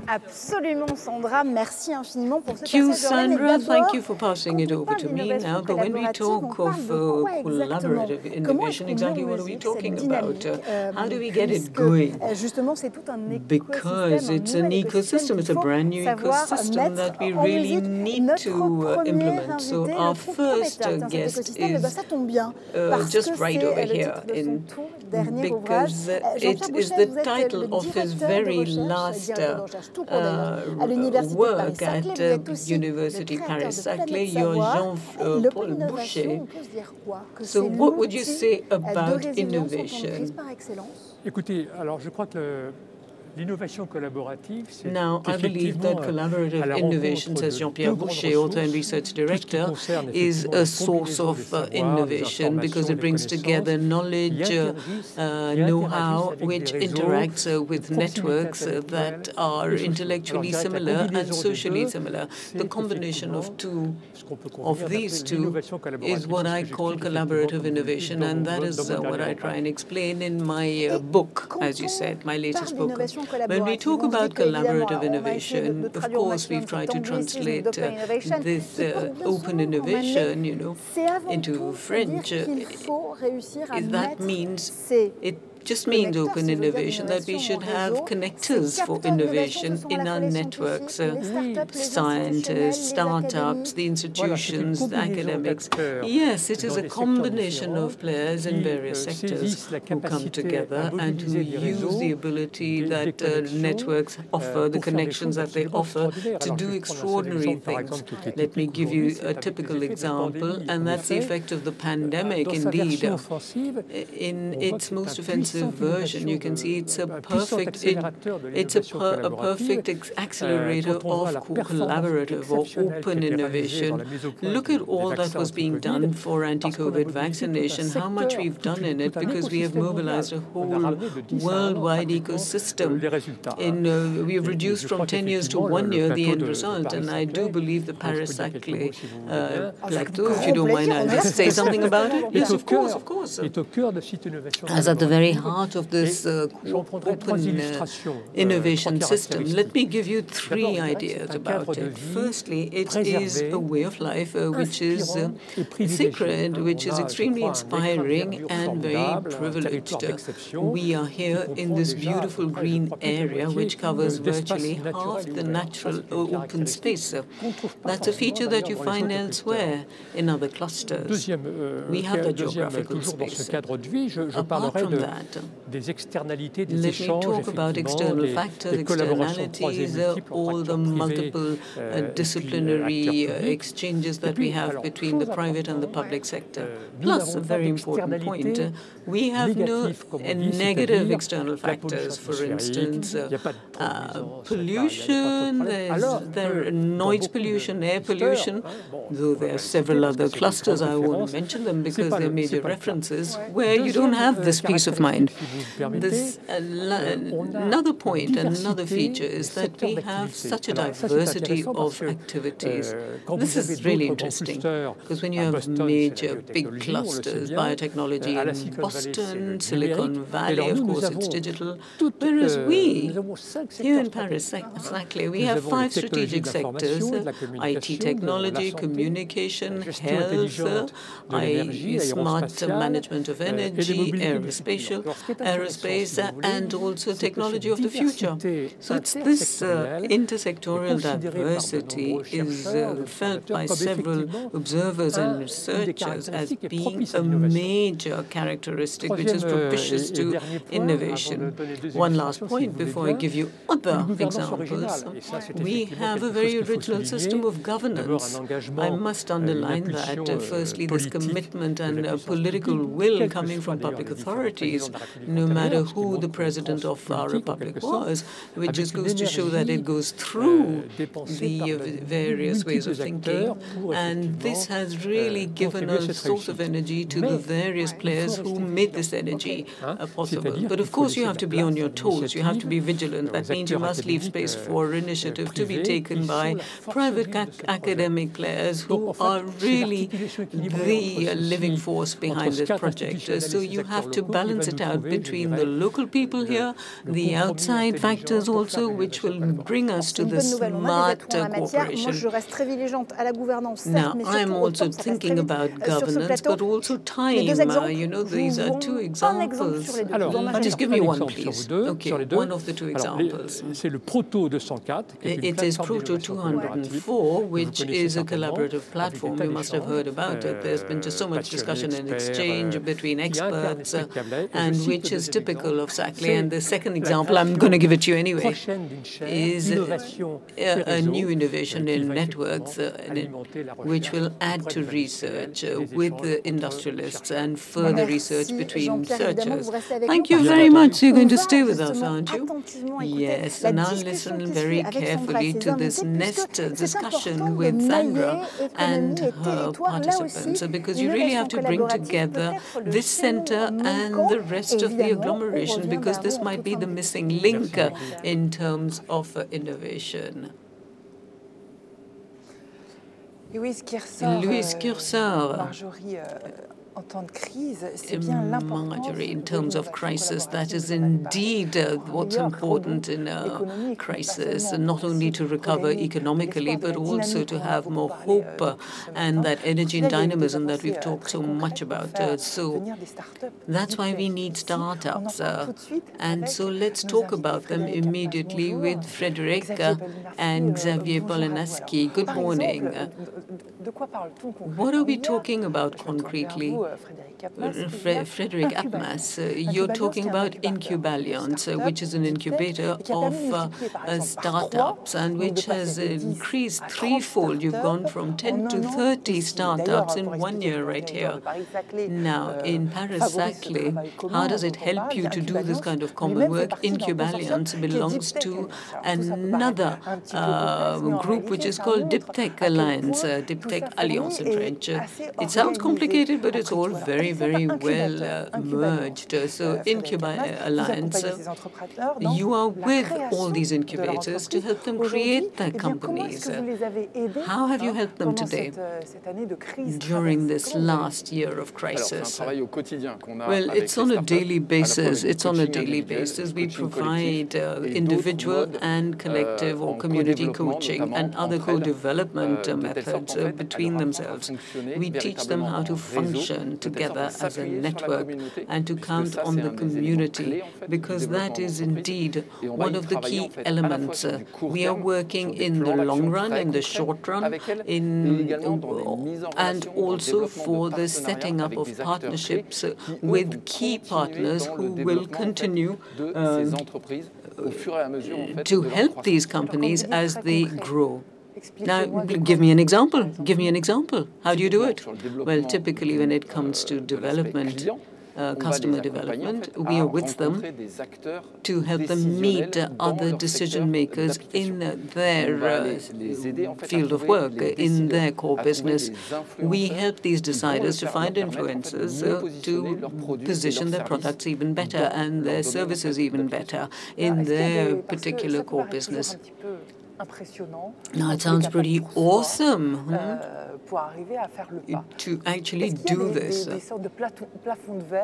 Absolument, Sandra. Merci infiniment pour ce Thank you, passage oral. Sandra. Thank you for passing it over to me now. But when we talk of collaborative innovation, exactly what are we talking about? How do we get it going? Because it's an ecosystem, it's a brand new ecosystem that we really need to implement. So our first guest is just right over here, because it is the title of his very last work at University Paris-Saclay, you're Jean-Paul Boucher. So what would you say about innovation? Écoutez, alors je crois que Now, I believe that collaborative innovation, says Jean-Pierre Boucher, author and research director, is a source of innovation because it brings together knowledge, know-how, which interacts with networks that are intellectually similar and socially similar. The combination of these two is what I call collaborative innovation, and that is what I try and explain in my book, as you said, my latest book. When we talk about collaborative innovation, of course, we've tried to translate this open innovation, into French. That means it just means open innovation, that we should have connectors for innovation in our networks, scientists, startups, the institutions, the academics. Yes, it is a combination of players in various sectors who come together and who use the ability that networks offer, the connections that they offer, to do extraordinary things. Let me give you a typical example, and that's the effect of the pandemic, indeed. In its most offensive version, you can see it's a perfect accelerator of collaborative or open innovation. Look at all that was being done for anti-COVID vaccination, how much we've done in it, because we have mobilized a whole worldwide ecosystem. We've reduced from 10 years to 1 year the end result, and I do believe the Paris-Saclay plateau, if you don't mind, I'll just say something about it. Yes, of course, of course. As at the very heart of this open innovation system, let me give you 3 ideas about it. Firstly, it is a way of life which is sacred, which is extremely inspiring and very privileged. We are here in this beautiful green area which covers virtually half the natural open space. That's a feature that you find elsewhere in other clusters. We have the geographical space. Apart from that, let me talk about external factors, externalities, all the multiple disciplinary exchanges that we have between the private and the public sector. Plus, a very important point, we have no negative external factors. For instance, pollution, there noise pollution, air pollution, though there are several other clusters, I won't mention them because they're major references, where you don't have this peace of mind. Another point, another feature is that we have such a diversity of activities. This is really interesting, because when you have major big clusters, biotechnology in Boston, Silicon Valley, of course it's digital, whereas we, here in Paris-Saclay, we have 5 strategic sectors: IT technology, communication, health, smart management of energy, aerospace, and also technology of the future. So it's this intersectoral diversity is felt by several observers and researchers as being a major characteristic which is propitious to innovation. One last point before I give you other examples. We have a very original system of governance. I must underline that. Firstly, this commitment and political will coming from public authorities, no matter who the president of our republic was, which just goes to show that it goes through the various ways of thinking. And this has really given a source of energy to the various players who made this energy possible. But of course, you have to be on your toes. You have to be vigilant. That means you must leave space for initiative to be taken by private academic players who are really the living force behind this project. So you have to balance it out between between the local people here, the outside factors also, which will bring us to the smart cooperation. Now, I'm also thinking about governance, but also time. You know, these are two examples. Just give me one, please. Okay, one of the two examples. It is Proto 204, which is a collaborative platform. You must have heard about it. There's been just so much discussion and exchange between experts, and which is typical of SACLE. And the second example, I'm going to give it to you anyway, is a new innovation in networks, which will add to research with the industrialists and further research between researchers. Thank you very much. So you're going to stay with us, aren't you? Yes, and I'll listen very carefully to this next discussion with Sandra and her participants, because you really have to bring together this center and the rest of the agglomeration, because this might be the missing link in terms of innovation. Louise Cursor. Marjorie, in terms of crisis, that is indeed what's important in a crisis, not only to recover economically, but also to have more hope and that energy and dynamism that we've talked so much about. So that's why we need startups. And so let's talk about them immediately with Frédéric and Xavier Polinaski. Good morning. What are we talking about concretely? Frédéric Apmas, you're talking about Incubaliance, which is an incubator of startups and which has increased threefold. You've gone from 10 to 30 startups in 1 year right here. Now, in Paris SACLE, how does it help you to do this kind of common work? Incubaliance belongs to another group which is called Diptech Alliance, Diptech Alliance in French. It sounds complicated, but it's all very, very well merged. So Incubaliance, you are with all these incubators to help them create their companies. How have you helped them today during this last year of crisis? Well, it's on a daily basis. It's on a daily basis. We provide individual and collective or community coaching and other co-development methods between themselves. We teach them how to function together as a network and to count on the community, because that is indeed one of the key elements. We are working in the long run, in the short run, and also for the setting up of partnerships with key partners who will continue to help these companies as they grow. Now, give me an example. Give me an example. How do you do it? Well, typically when it comes to development, customer development, we are with them to help them meet other decision makers in their field of work, in their core business. We help these deciders to find influencers to position their products even better and their services even better in their particular core business. Now, it sounds pretty awesome to actually do this.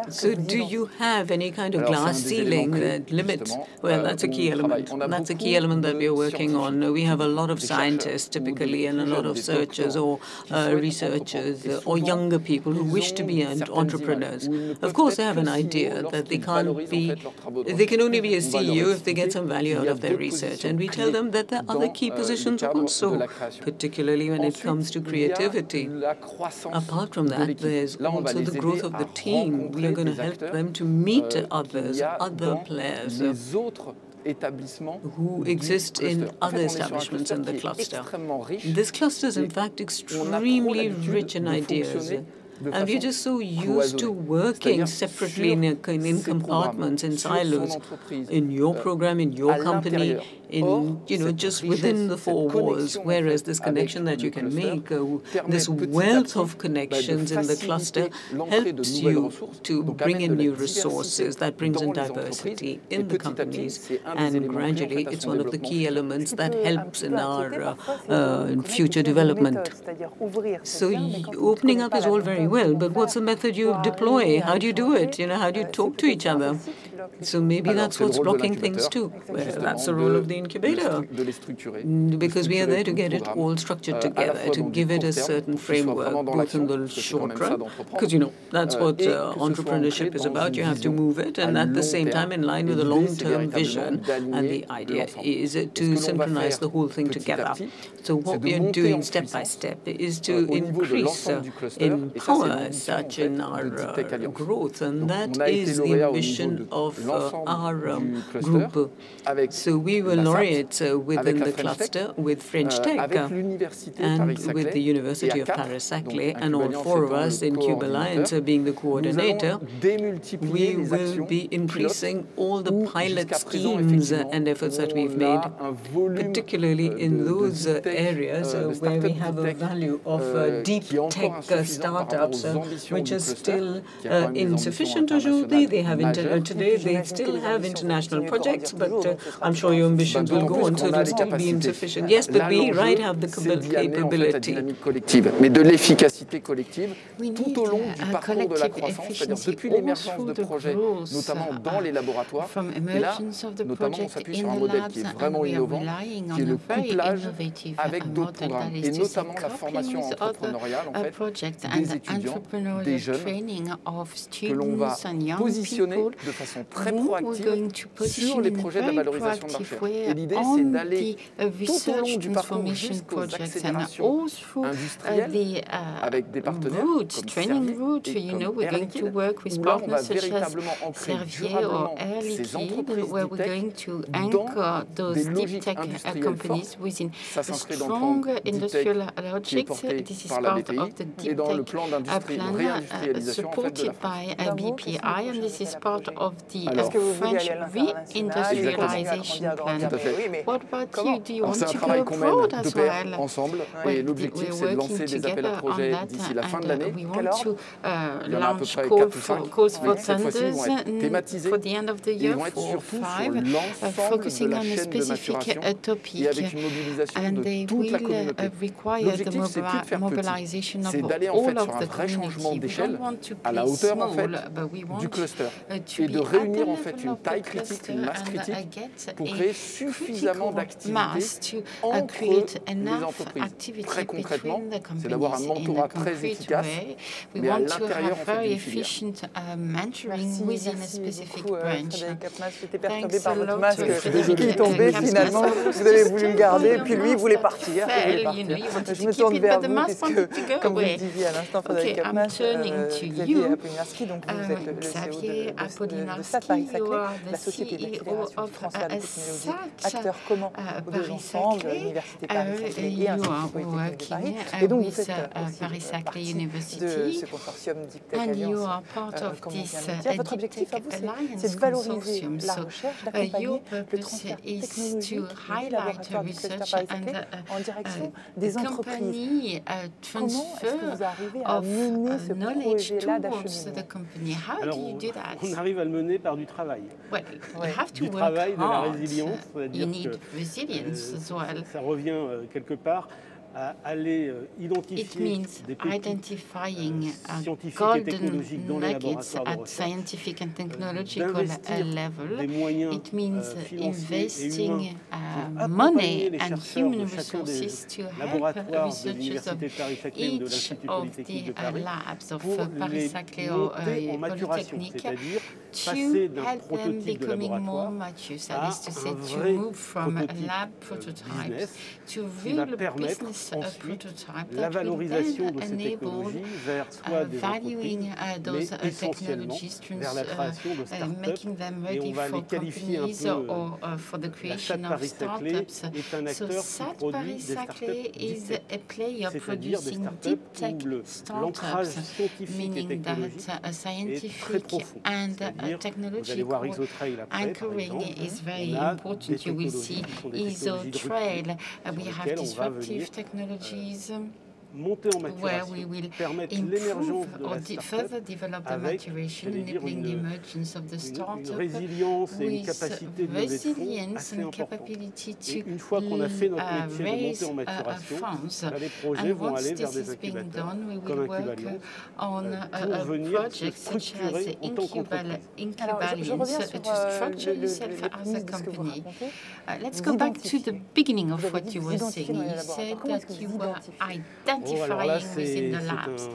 So do you have any kind of glass ceiling that limits? Well, that's a key element. That's a key element that we are working on. We have a lot of scientists typically and a lot of searchers or researchers or younger people who wish to be entrepreneurs. Of course, they have an idea that they can only be a CEO if they get some value out of their research. And we tell them that there are other key positions also, particularly when it comes to creativity. Apart from that, there's also the growth of the team. We are going to help them to meet others, other players who exist in other establishments in the cluster. This cluster is, in fact, extremely rich in ideas. And we're just so used to working separately in compartments, in silos, in your program, in your company, in, just within the four walls. Whereas this connection that you can make, this wealth of connections in the cluster helps you to bring in new resources. That brings in diversity in the companies. And gradually, it's one of the key elements that helps in our future development. So opening up is all very well, but what's the method you deploy? How do you do it? How do you talk to each other? So maybe that's what's blocking things too. Well, that's the role of the incubator, because we are there to get it all structured together, to give it a certain framework, both in the short run, because, that's what entrepreneurship is about. You have to move it, and at the same time, in line with the long-term vision. And the idea is to synchronize the whole thing together. So what we are doing step by step is to increase in power such in our growth, and that is the ambition of our group. So we were laureates within the cluster with French Tech and with the University of Paris-Saclay, and all four of us in Cube Alliance being the coordinator. We will be increasing all the pilot schemes and efforts that we've made, particularly in those areas where we have a value of deep tech startups, which is still insufficient aujourd'hui. They have today they still have international projects, but I'm sure your ambition will go on, so it will still be insufficient. Yes, but we have the capability. Mais de l'efficacité collective tout au long du parcours de la croissance, c'est-à-dire depuis l'émergence de projets, notamment dans les laboratoires. Et là, notamment, on s'appuie sur un modèle qui est vraiment innovant, qui est le couplage avec d'autres programmes, et notamment la formation entrepreneuriale, en fait, des étudiants, des jeunes, que l'on va positionner de façon très proactive sur les projets de la valorisation de marché. Et l'idée, c'est d'aller tout au long du parcours jusqu'aux accélérations industrielles avec des partenaires comme Servier et comme Air Liquide, où là, on va véritablement ancrer durablement ces entreprises deep tech dans des logiques industrielles fortes. Ça s'inscrit dans le plan deep tech qui est porté par la BPI et dans le plan réindustrialisation en fait, de la BPI, and this is part of the French reindustrialization plan. What about you? Do you want to go abroad as well? Ensemble, et l'objectif c'est de lancer des appels à projets d'ici la fin de l'année. We want to launch calls for tenders for the end of the year for 5, focusing on a specific topic, and they will require the mobilization of all of the community. We don't want to play small, but we want et de réunir en fait une taille critique, une masse critique pour créer suffisamment d'activités entre les entreprises. Très concrètement, c'est d'avoir un mentorat très efficace, mais à l'intérieur en fait d'une filière. Merci beaucoup, Frédéric Kapmas. J'étais perturbée par votre masque qui est tombé finalement. Vous avez voulu le garder, puis lui, il voulait partir. Je me tourne vers vous, puisque, comme vous le disiez à l'instant, Frédéric Kapmas, Xavier Apolinarski, donc vous êtes le CEO de SAT Paris-Saclay, la société d'accélération du transfert de technologies, acteurs communs aux deux ensembles, l'Université Paris-Saclay et Institut Polytechnique de Paris. Et donc, vous faites partie de ce consortium Deep Tech Alliance, comme on vient de le dire. Votre objectif à vous, c'est de valoriser la recherche, d'accompagner le transfert technologique du laboratoire du cluster Paris-Saclay en direction des entreprises. Comment est-ce que vous arrivez à mener ce projet-là d'acheminement? Alors, on arrive à le mener par du travail. Du travail, de la résilience, c'est-à-dire que ça revient quelque part à aller identifier des pépites scientifiques et technologiques dans les laboratoires de recherche, d'investir des moyens financiers et humains pour accompagner les chercheurs de chacun des laboratoires de l'Université de Paris-Saclay ou de l'Institut Polytechnique de Paris pour les monter en maturation, c'est-à-dire passer d'un prototype de laboratoire à un vrai prototype business qui va permettre ensuite la valorisation de ces technologies vers soit des entreprises, mais essentiellement vers la création de start-up. Et on va les qualifier un peu, la SAT Paris-Saclay est un acteur qui produit des start-up, c'est-à-dire des start-up où l'ancrage scientifique et technologique est très profond. C'est-à-dire, vous allez voir Isotrail après, par exemple, on a des technologies qui sont des technologies de rupture, sur lesquelles on va venir montée en maturation, permettre l'émergence de la start-up avec, une résilience et une capacité de lever de fonds assez importante. Et une fois qu'on a fait notre métier de montée en maturation, les projets vont aller vers des incubateurs comme Incubaliance pour venir se structurer en tant qu'entreprise. Je reviens sur le début de ce que vous racontez. Let's go back to the beginning of what you were saying. You said that you were identifying within the labs.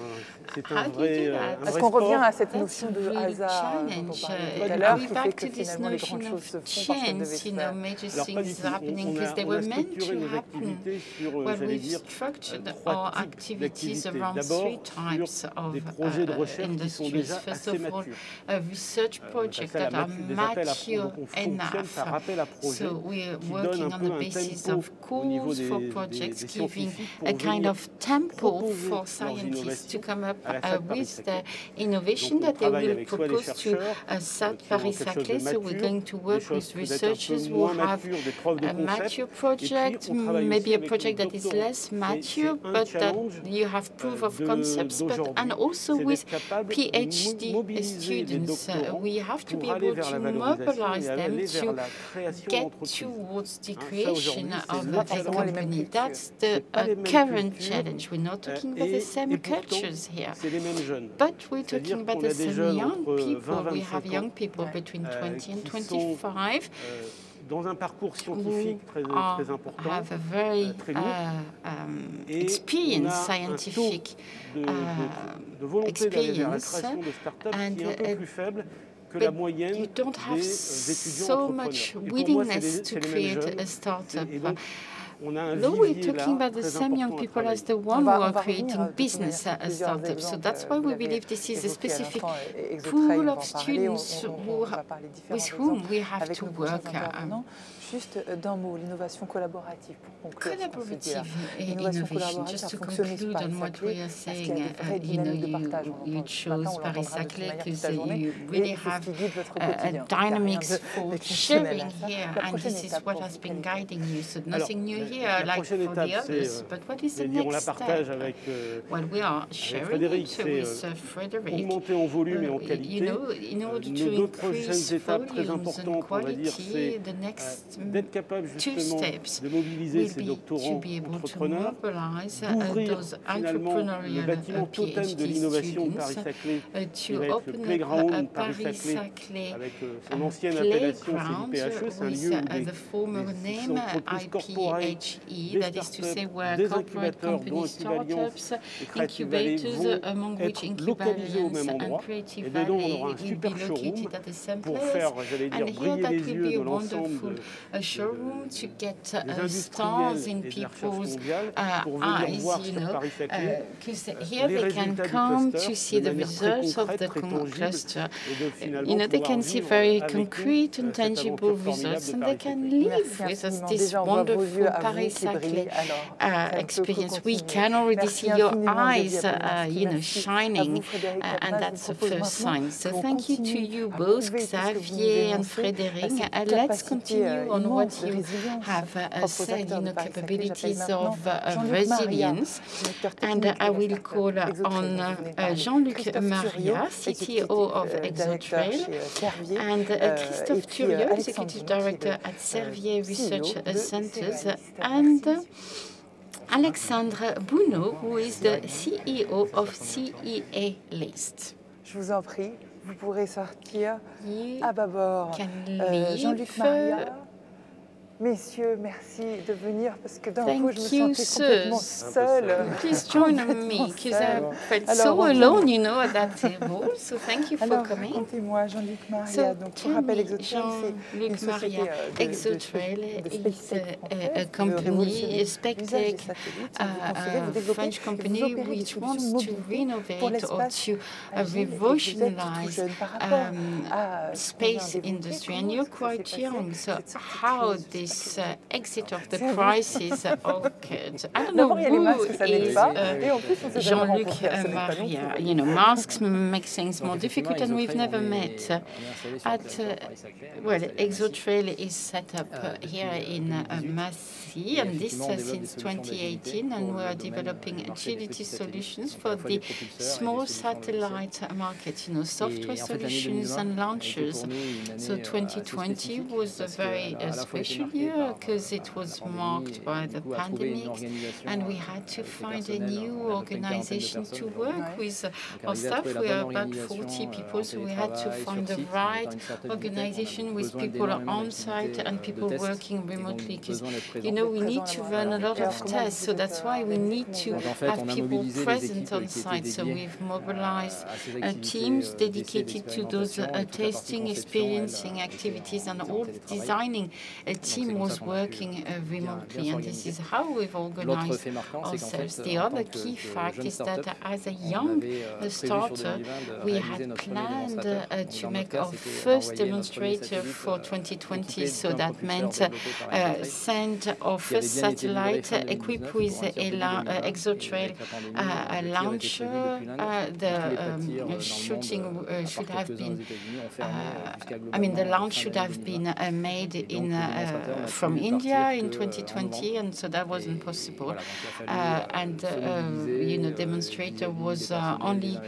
How do you do that? Parce qu'on revient à cette notion de hasard dont on parlait tout à l'heure, qui fait que finalement les grandes choses se font parce qu'elles devaient se faire. Major things happening because they were meant to happen. Well, we've structured our activities around three types of industries. First of all, research projects that are mature enough. So we're working on the basis of calls for projects, giving a kind of tempo for scientists to come up with the innovation that they will propose to SAD Paris-Saclay. So we're going to work with researchers who have a mature project, maybe a project that is less mature, but that you have proof of concepts, and also with PhD students. We have to be able to mobilize them to get towards the creation of a company. That's the current challenge. We're not talking about the same cultures here, but we're talking about the same young people. We have young people between 20 and 25. Dans un parcours scientifique très important, have a very experienced scientific experience, and un peu plus faible que la moyenne you don't have des étudiants so much willingness to create a startup. No, we're talking about the same young people as the one who are creating business startups. So that's why we believe this is a specific pool of students with whom we have to work. Juste d'un mot, l'innovation collaborative pour conclure. Collaborative innovation, just to conclude on what we are saying, you chose Paris-Saclay because you really have a dynamics for sharing here, and this is what has been guiding you. So nothing new here, like for the others, but what is the next step? Well, we are sharing it with Frédéric. Pour monter en volume et en qualité, in order to increase volumes and quality, the next d'être capable justement de mobiliser ces doctorants entrepreneurs, d'ouvrir finalement le bâtiment totem de l'innovation de Paris-Saclay, qui va être le Playground Paris-Saclay, avec son ancienne appellation CIPHE, c'est un lieu où des entreprises corporate, des startups, des incubateurs, dont Incubaliance et Creative Valley vont être localisés au même endroit. Et dedans, on aura un super showroom pour faire, j'allais dire, briller les yeux de l'ensemble a showroom to get stars in people's eyes, because here they can come to see the results of the cluster. They can see very concrete and tangible results, and they can live with us this wonderful Paris-Saclay experience. We can already see your eyes, shining, and that's the first sign. So thank you to you both, Xavier and Frédéric. Let's continue on what you have said, capabilities of resilience. And I will call on Jean-Luc Maria, CTO of Exotrail, and Christophe Thuriot, Executive Director at Servier Research Centers, and Alexandre Bounot, who is the CEO of CEA List. Je vous en prie, vous pourrez sortir à bâbord. Jean-Luc Maria. Messieurs, merci de venir parce que d'un coup, je me sentais complètement seule. Please join me because I felt so alone, at that table. So thank you for coming. Racontez-moi, Jean-Luc Maria. Donc, pour rappel, Exotrail, c'est une société Exotrail is a company, a SpaceX, a French company which wants to renovate or to revolutionize space industry. And you're quite young, so how this this exit of the crisis occurred. I don't know who is Jean-Luc Maria. You know, masks make things more difficult, and we've never met. Well, ExoTrail is set up here in Massy, and this since 2018, and we are developing agility solutions for the small satellite market, you know, software solutions and launchers. So 2020 was a very special year because it was marked by the pandemic, and we had to find a new organization to work with our staff. We are about 40 people, so we had to find the right organization with people on site and people working remotely, because, you know, we need to run a lot of tests, so that's why we need to have people present on site. So we've mobilized teams dedicated to those testing, experiencing activities, and all designing. A team was working remotely, and this is how we've organized ourselves. The other key fact is that as a young starter, we had planned to make our first demonstrator for 2020, so that meant send our first satellite equipped with ExoTrail launcher. The shooting should have been, the launch should have been made from India in 2020, and so that wasn't possible. Demonstrator was only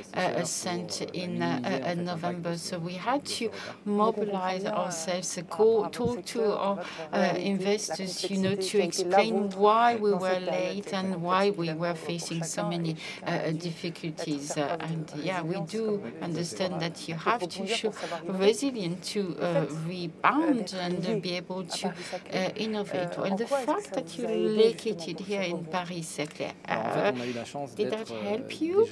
sent in November, so we had to mobilize ourselves, talk to our investors, you know, to explain why we were late and why we were facing so many difficulties. We do understand that you have to show resilience to rebound and be able to innovate. Well, the fact that you're located here in Paris-Saclay, did that help you?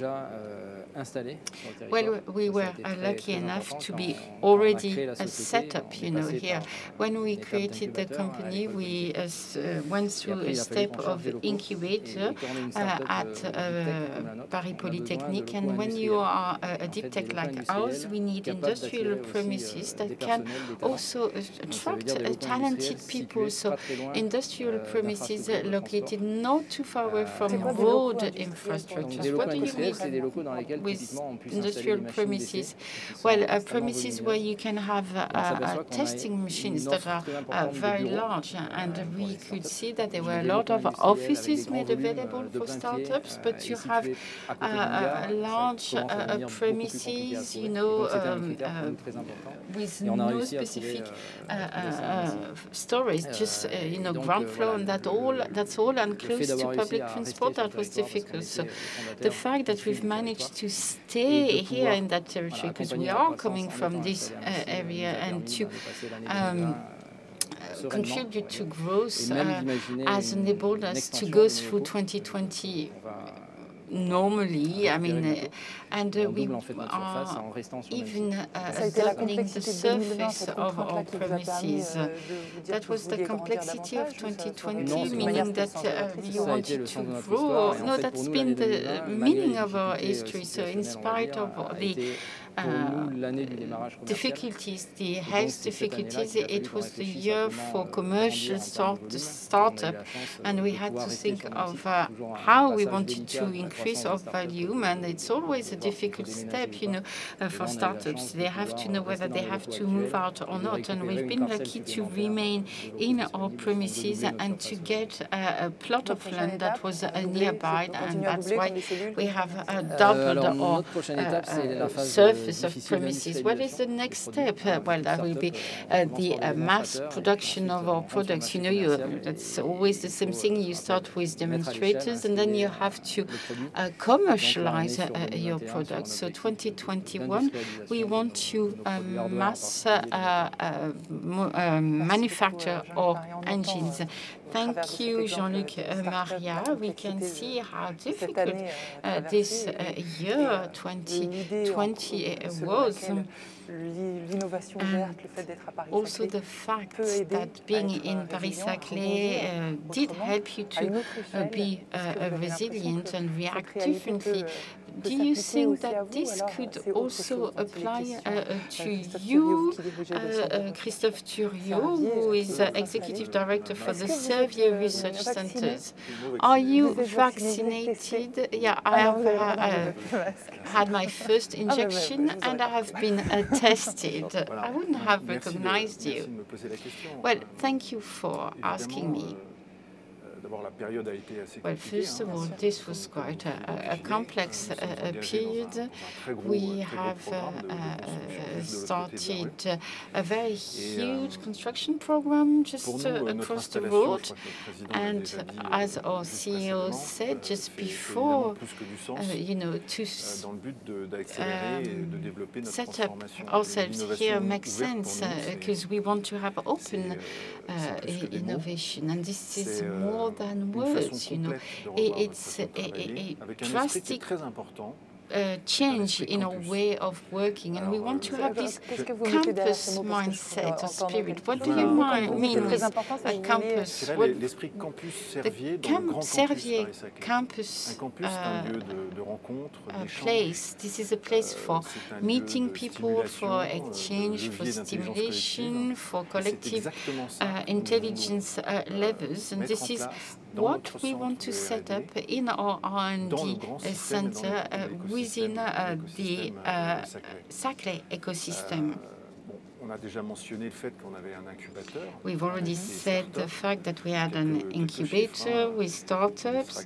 Well, we were lucky enough to be already set up, you know, here. When we created the company, we went through a step of incubator at Paris Polytechnique. And when you are a deep tech like ours, we need industrial premises that can also attract talented people. So industrial premises located not too far away from road infrastructures. What do you mean with industrial premises? Well, premises where you can have testing machines that are very large, and we could see that there were a lot of offices made available for startups, but you have large premises, you know, with no specific storage, just you know, ground floor, and that's all, and close to public transport. That was difficult. So the fact that we've managed to stay here in that territory, because we are coming from this area, and to contribute to growth has enabled us to go through 2020 normally. And we are even doubling the surface of our premises. That was the complexity of 2020, meaning that you wanted to grow. No, that's been the meaning of our history. So in spite of the difficulties, the health difficulties, it was the year for commercial startup, and we had to think of how we wanted to increase our volume, and it's always a difficult step, you know, for startups. They have to know whether they have to move out or not, and we've been lucky to remain in our premises and to get a plot of land that was nearby, and that's why we have doubled our surface of premises. What is the next step? Well, that will be the mass production of our products. You know, that's always the same thing. You start with demonstrators, and then you have to commercialize your products. So 2021, we want to mass manufacture our engines. Thank you, Jean-Luc Maria. We can see how difficult this year 2020 was. l'innovation verte, le fait d'être à Paris Saclay, also the fact that being in Paris-Saclay did help you to be resilient and react differently. Do you think that this could also apply to you, Christophe Thuriot, who is Executive Director for the Servier Research Centers? Are you vaccinated? Yeah, I have had my first injection and I have been tested. I wouldn't have recognized you. Well, thank you for asking me. Well, first of all, this was quite a complex period. We have started a very huge construction program just across the road. And as our CEO said just before, to set up ourselves here makes sense because we want to have open innovation. And this is more than words, it's a drastic change in our way of working, and we want to have this campus mindset or spirit. What do you mean with a campus? The Servier campus place, this is a place for meeting people, for exchange, for stimulation, for collective intelligence levels, and this is what we want to set up in our R&D center within the Saclay ecosystem. We've already said the fact that we had an incubator with startups.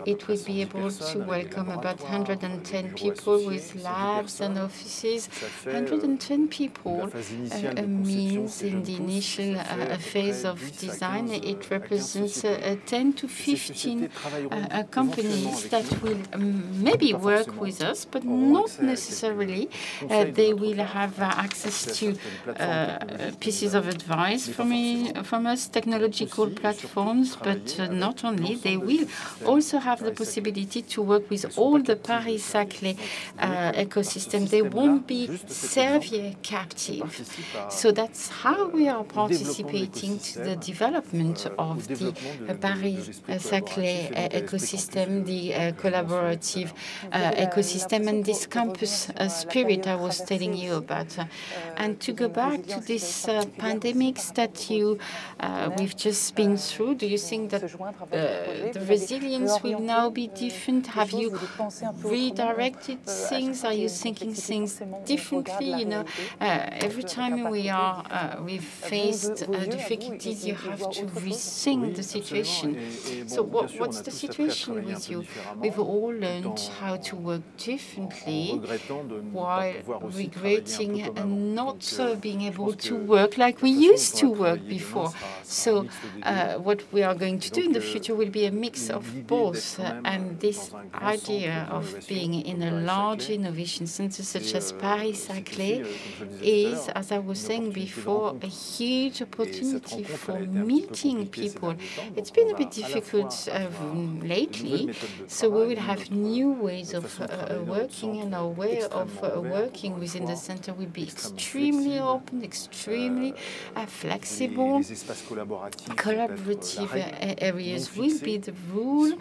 It will be able to welcome about 110 people with labs and offices. 110 people means in the initial phase of design, it represents 10 to 15 companies that will maybe work with us, but not necessarily. They will have access to pieces of advice from us, technological platforms, but not only. They will also have the possibility to work with all the Paris-Saclay ecosystem. They won't be Servier captive. So that's how we are participating to the development of the Paris-Saclay ecosystem, the collaborative ecosystem, and this campus spirit I was telling you about. And to go back to this pandemics that we've just been through, do you think that the resilience will now be different? Have you redirected things? Are you thinking things differently? Every time we've faced difficulties, you have to rethink the situation. So what's the situation with you? We've all learned how to work differently while regretting not being able to work like we used to work before. So what we are going to do in the future will be a mix of both. And this idea of being in a large innovation center such as Paris-Saclay is, as I was saying before, a huge opportunity for meeting people. It's been a bit difficult lately, so we will have new ways of working, and our way of working within the center will be extremely open, extremely flexible. Collaborative areas will be the rule.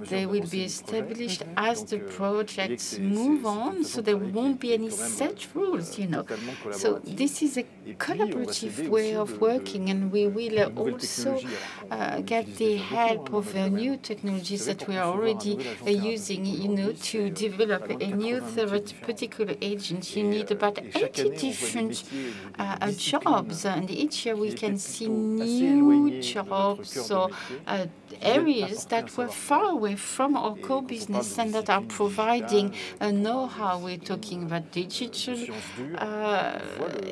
They will be established as the projects move on, so there won't be any set rules, So this is a collaborative way of working, and we will also get the help of new technologies that we are already using, to develop a new therapeutical agent. You need about 80 different jobs, and each year we can see new jobs or areas that were far away from our core business and that are providing a know-how. We're talking about digital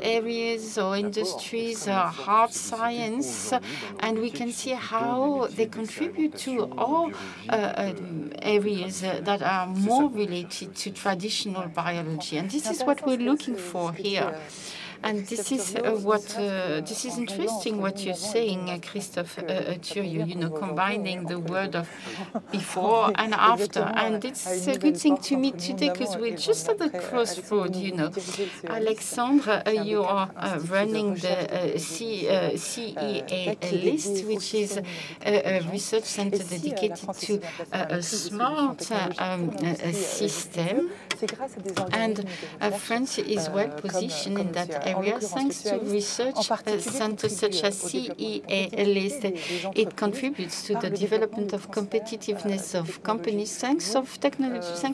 areas or industries, hard science, and we can see how they contribute to all areas that are more related to traditional biology. And this is what we're looking for here. And this is this is interesting what you're saying, Christophe Thuriot, you know, combining the word of before and after. And it's a good thing to meet today because we're just at the crossroad, you know. Alexandre, you are running the CEA list, which is a research center dedicated to a smart system. And France is well positioned in that area thanks to research centers such as CEA list. It contributes to the development of competitiveness of companies thanks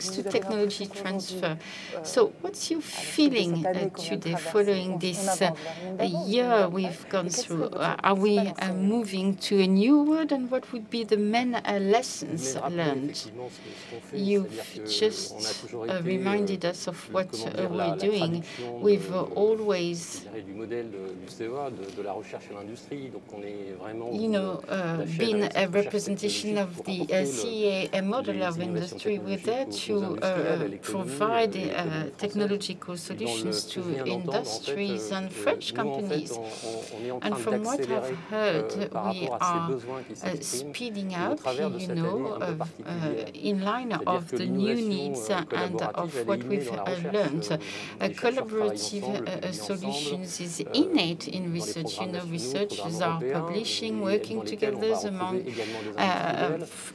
to technology transfer. So what's your feeling today following this year we've gone through? Are we moving to a new world, and what would be the main lessons learned? You've just reminded us of what we're doing. We've always, you know, been a representation of the CEA model of industry. We're there to provide technological solutions to industries and French companies. And from what I've heard, we are speeding up, you know, in line of the new needs and of what we've learned. Collaborative solutions is innate in research. You know, researchers are publishing, working together among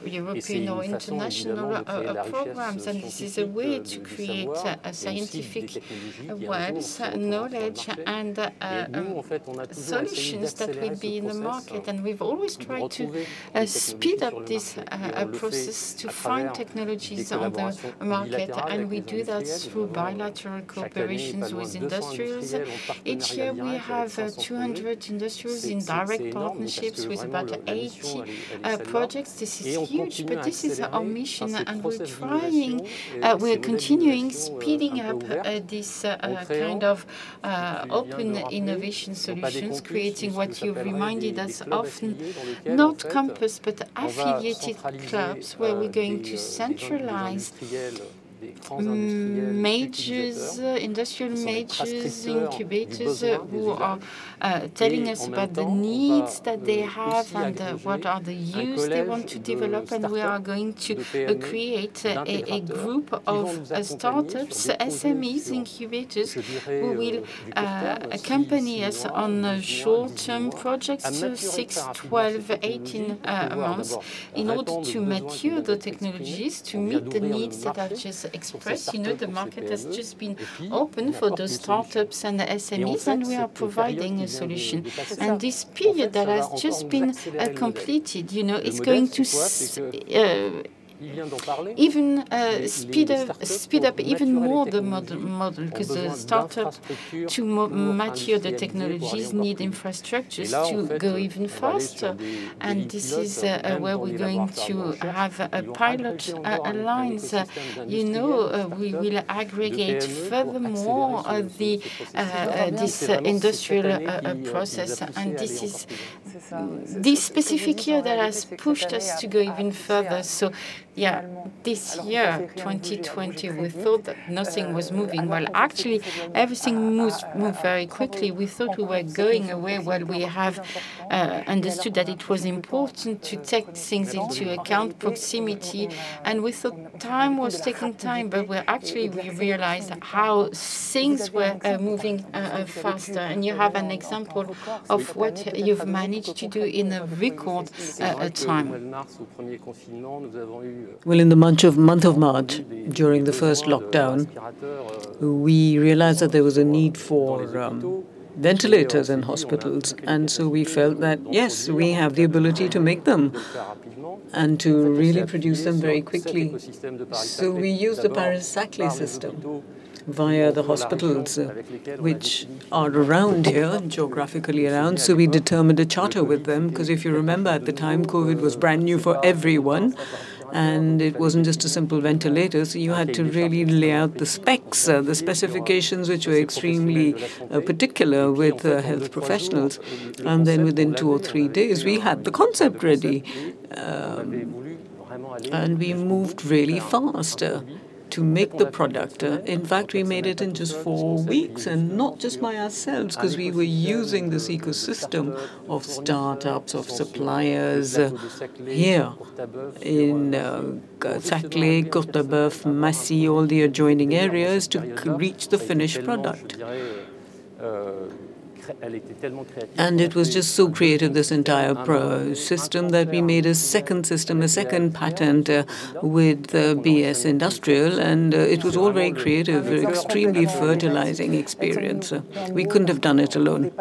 European or international programs, and this is a way to create scientific wealth, knowledge, and solutions that will be in the market. And we've always tried to speed up this process to find technologies on the market, and we do that through bilateral cooperations with industrials. Each year we have 200 industrials in direct partnerships with about 80 projects. This is huge, but this is our mission, and we're continuing speeding up this kind of open innovation solutions, creating what you reminded us of, not campus but affiliated clubs, where we're going to centralize majors, industrial majors, incubators who are telling us about the needs that they have and what are the use they want to develop. And we are going to create a group of startups, SMEs, incubators, who will accompany us on short-term projects, 6, 12, 18 months, in order to mature the technologies to meet the needs that I've just expressed. You know, the market has just been open for the startups and the SMEs, and we are providing a solution. And this period that has just been completed, you know, is going to even speed up even more the model, because the startup to mature the technologies need infrastructures to go even faster. And this is where we're going to have a pilot lines. You know, we will aggregate furthermore this industrial process, and this is this specific year that has pushed us to go even further. So yeah, this year, 2020, we thought that nothing was moving. Well, actually, everything moved very quickly. We thought we were going away while we have understood that it was important to take things into account, proximity, and we thought time was taking time, but we realized how things were moving faster. And you have an example of what you've managed to do in a record time. Well, in the month of March, during the first lockdown, we realized that there was a need for ventilators in hospitals. And so we felt that, yes, we have the ability to make them and to really produce them very quickly. So we used the Paris-Saclay system via the hospitals which are around here, geographically around. So we determined a charter with them, because if you remember, at the time, COVID was brand new for everyone. And it wasn't just a simple ventilator, so you had to really lay out the specs, the specifications, which were extremely particular with health professionals. And then within 2 or 3 days, we had the concept ready. And we moved really fast. to make the product. In fact, we made it in just 4 weeks, and not just by ourselves, because we were using this ecosystem of startups, of suppliers here in Saclay, Courtabœuf, Massy, all the adjoining areas to reach the finished product. And it was just so creative, this entire system, that we made a second system, a second patent with BS Industrial, and it was all very creative, extremely fertilizing experience. We couldn't have done it alone.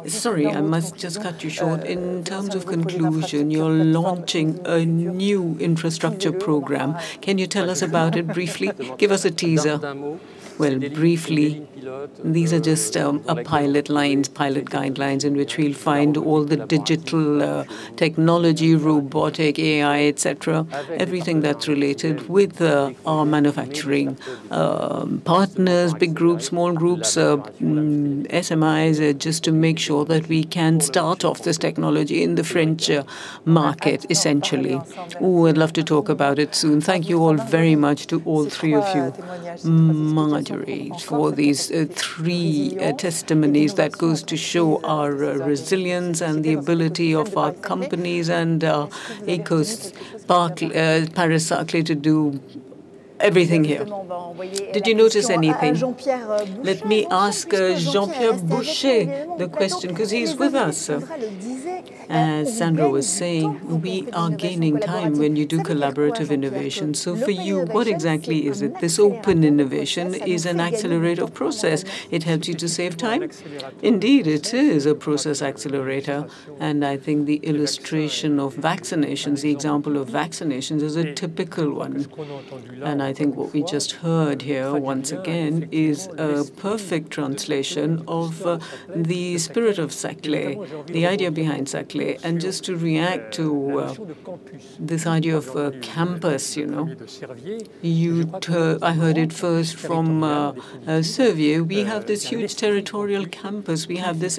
Sorry, I must just cut you short. In terms of conclusion, you're launching a new infrastructure program. Can you tell us about it briefly? Give us a teaser. Well, briefly, these are just pilot guidelines in which we'll find all the digital technology, robotic, AI, etc., everything that's related with our manufacturing partners, big groups, small groups, SMIs, just to make sure that we can start off this technology in the French market, essentially. Oh, I'd love to talk about it soon. Thank you all very much to all three of you. For these 3 testimonies that goes to show our resilience and the ability of our companies and Paris Saclay to do everything here. Did you notice anything? Let me ask Jean-Pierre Boucher the question, because he's with us. As Sandra was saying, we are gaining time when you do collaborative innovation. So for you, what exactly is it? This open innovation is an accelerator process. It helps you to save time? Indeed, it is a process accelerator. And I think the illustration of vaccinations, the example of vaccinations, is a typical one. And I think what we just heard here, once again, is a perfect translation of the spirit of Saclay, the idea behind Saclay. And just to react to this idea of campus, I heard it first from Servier. We have this huge territorial campus. We have this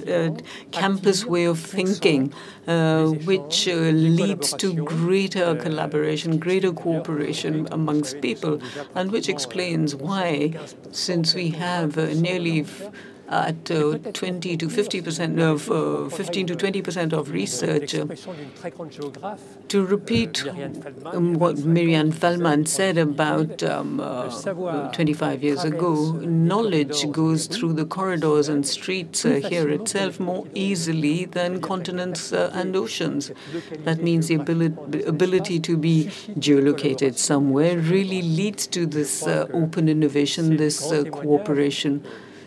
campus way of thinking, which leads to greater collaboration, greater cooperation amongst people, and which explains why, since we have nearly at 20 to 50% of 15 to 20% of research. To repeat what Marianne Feldman said about 25 years ago, knowledge goes through the corridors and streets here itself more easily than continents and oceans. That means the ability to be geolocated somewhere really leads to this open innovation, this cooperation.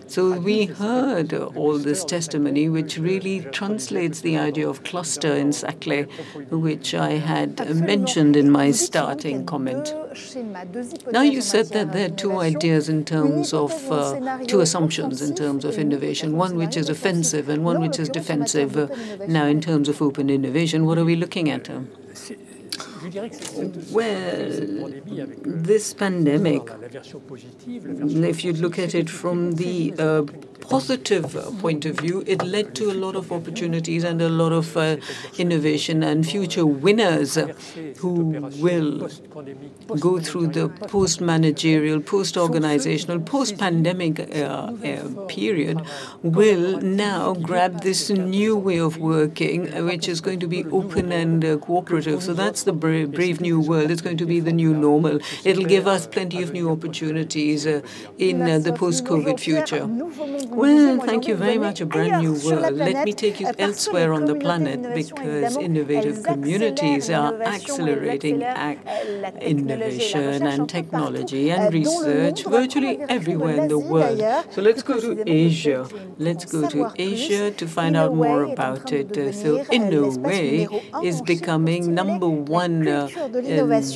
So we heard all this testimony, which really translates the idea of cluster in Saclay, which I had mentioned in my starting comment. Now you said that there are 2 ideas in terms of, 2 assumptions in terms of innovation, one which is offensive and one which is defensive. Now in terms of open innovation, what are we looking at? Well, this pandemic, if you look at it from the positive point of view, it led to a lot of opportunities and a lot of innovation and future winners who will go through the post-managerial, post-organizational, post-pandemic period will now grab this new way of working, which is going to be open and cooperative. So that's the brave new world. It's going to be the new normal. It'll give us plenty of new opportunities in the post-COVID future. Well, thank you very much. A brand new world. Let me take you elsewhere on the planet, because innovative communities are accelerating innovation and technology and research virtually everywhere in the world. So let's go to Asia. Let's go to Asia to find out more about it. So Innoway is becoming #1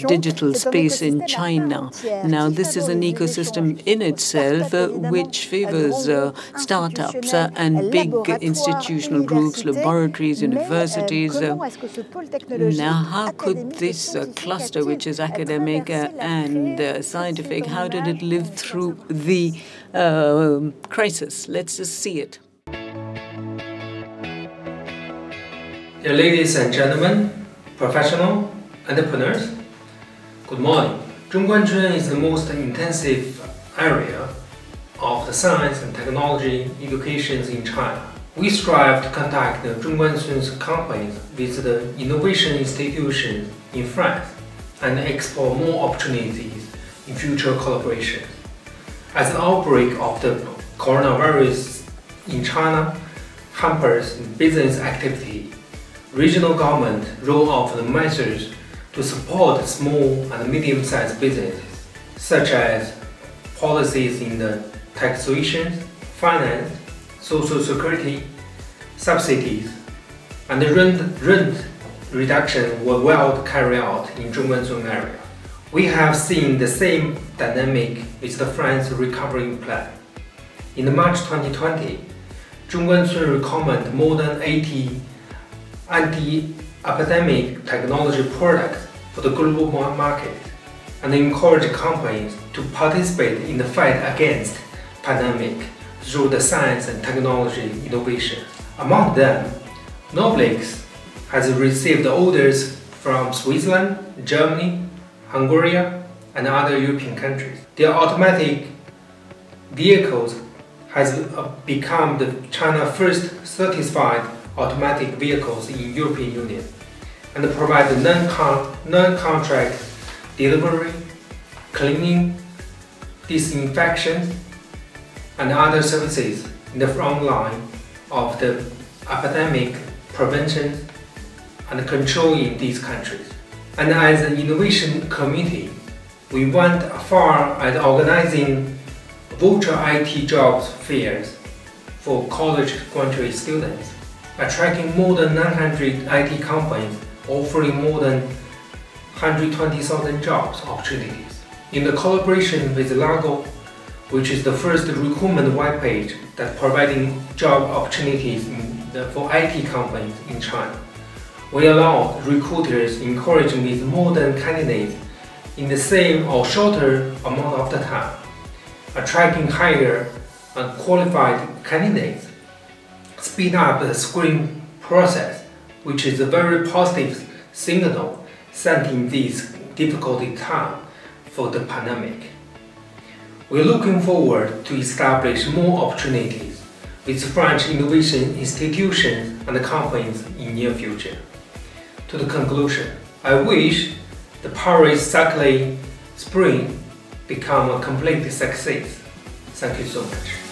digital space in China. Now, this is an ecosystem in itself which favors startups and big institutional groups, laboratories, universities. Now, how could this cluster, which is academic and scientific, how did it live through the crisis? Let's just see it. Ladies and gentlemen, professional entrepreneurs, good morning. Zhongguancun is the most intensive area of the science and technology education in China. We strive to contact the Zhongguancun's companies with the innovation institutions in France and explore more opportunities in future collaboration. As the outbreak of the coronavirus in China hampers business activity, regional government roll out the measures to support small and medium-sized businesses, such as policies in the taxation, finance, social security, subsidies, and the rent reduction were well carried out in Zhongguancun area. We have seen the same dynamic with the France recovery plan. In March 2020, Zhongguancun recommended more than 80 anti-epidemic technology products for the global market and encouraged companies to participate in the fight against pandemic through the science and technology innovation. Among them, Noblex has received orders from Switzerland, Germany, Hungary, and other European countries. Their automatic vehicles has become the China's first certified automatic vehicles in European Union and provide non-contract delivery, cleaning, disinfection, and other services in the front line of the epidemic prevention and control in these countries. And as an innovation committee, we went far at organizing virtual IT jobs fairs for college graduate students, attracting more than 900 IT companies offering more than 120,000 jobs opportunities. In the collaboration with Lago, which is the first recruitment web page that providing job opportunities for IT companies in China, we allow recruiters encouraging with more than candidates in the same or shorter amount of the time, attracting higher and qualified candidates, speed up the screening process, which is a very positive signal sent in this difficult time for the pandemic. We're looking forward to establish more opportunities with French innovation institutions and companies in near future. To the conclusion, I wish the Paris Saclay Spring become a complete success. Thank you so much.